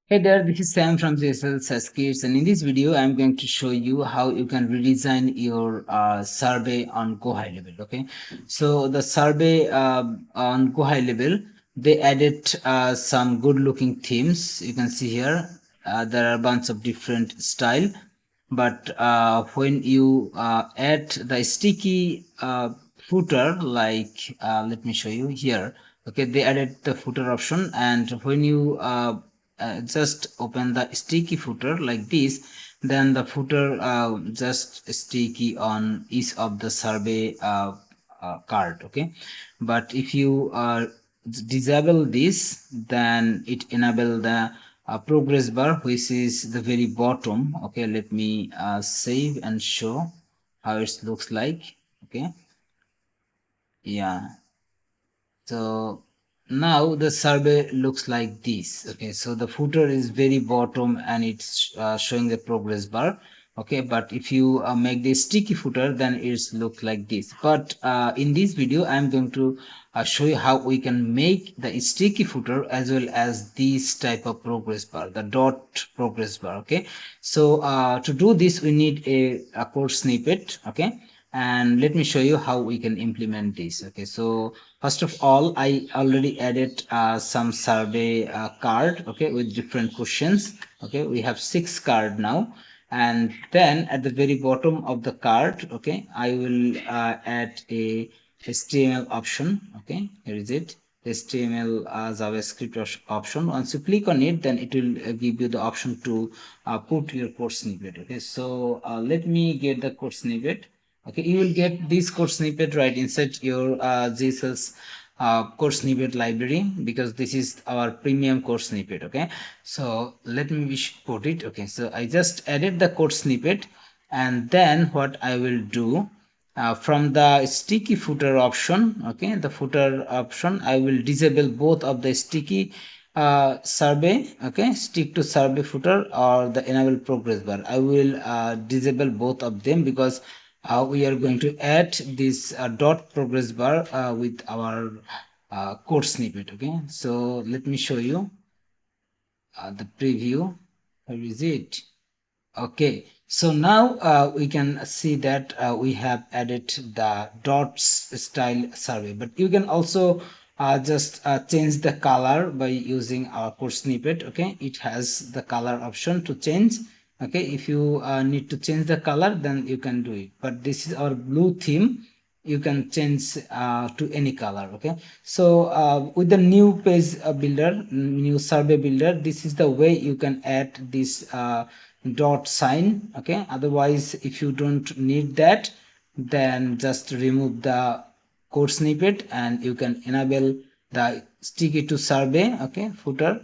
Hey there, this is Sam from GHL SaasKits, and in this video, I'm going to show you how you can redesign your survey on GoHighLevel. Okay, so the survey on GoHighLevel, they added some good-looking themes. You can see here there are a bunch of different style, but when you add the sticky footer, like let me show you here. Okay, they added the footer option, and when you just open the sticky footer like this, then the footer just sticky on each of the survey card. Okay, but if you disable this, then it enable the progress bar, which is the very bottom. Okay, let me save and show how it looks like. Okay, yeah, so now the survey looks like this. Okay, so the footer is very bottom and it's showing the progress bar. Okay, but if you make the sticky footer, then it's look like this. But in this video I'm going to show you how we can make the sticky footer as well as this type of progress bar, the dot progress bar. Okay, so to do this we need a code snippet. Okay, and let me show you how we can implement this. Okay, so first of all, I already added some survey card, okay, with different questions. Okay, we have 6 card now, and then at the very bottom of the card, okay, I will add a HTML option. Okay, here is it, HTML JavaScript option. Once you click on it, then it will give you the option to put your code snippet. Okay, so let me get the code snippet. Okay, you will get this code snippet right inside your GHL's code snippet library, because this is our premium code snippet. Okay, so let me put it. Okay, so I just added the code snippet, and then what I will do, from the sticky footer option, okay, the footer option, I will disable both of the sticky survey, okay, stick to survey footer or the enable progress bar. I will disable both of them, because we are going to add this dot progress bar with our code snippet. Okay, so let me show you the preview. Where is it? Okay, so now we can see that we have added the dots style survey, but you can also just change the color by using our code snippet. Okay, it has the color option to change. Okay, if you need to change the color, then you can do it, but this is our blue theme. You can change to any color. Okay, so with the new page builder, new survey builder, this is the way you can add this dot sign. Okay, otherwise if you don't need that, then just remove the code snippet and you can enable the sticky to survey, okay, footer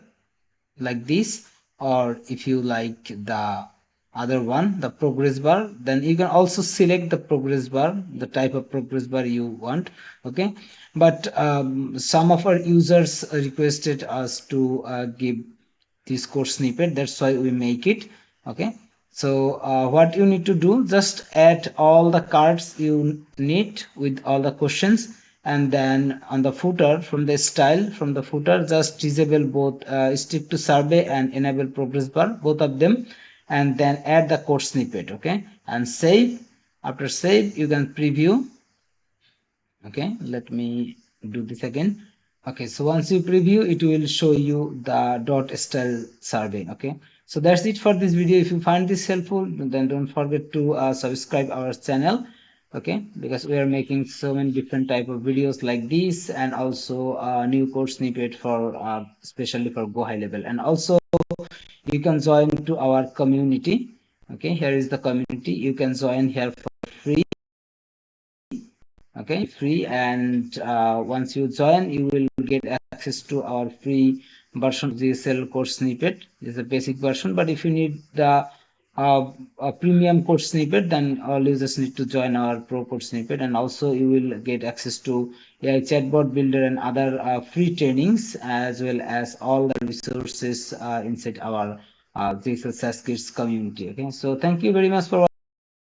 like this. Or if you like the other one, the progress bar, then you can also select the progress bar, the type of progress bar you want. Okay, but some of our users requested us to give this code snippet, that's why we make it. Okay, so what you need to do, just add all the cards you need with all the questions, and then on the footer, from the style, from the footer, just disable both stick to survey and enable progress bar, both of them, and then add the code snippet. Okay, and save. After save, you can preview. Okay, let me do this again. Okay, so once you preview, it will show you the dot style survey. Okay, so that's it for this video. If you find this helpful, then don't forget to subscribe our channel. Okay, because we are making so many different type of videos like this, and also new code snippet for especially for GoHighLevel. And also you can join to our community. Okay, here is the community. You can join here for free. Okay, free, and once you join, you will get access to our free version of GHL code snippet. This is the basic version, but if you need the a premium code snippet, then all you just need to join our pro code snippet. And also you will get access to AI chatbot builder and other free trainings, as well as all the resources inside our GHL SaasKits community. Okay, so thank you very much for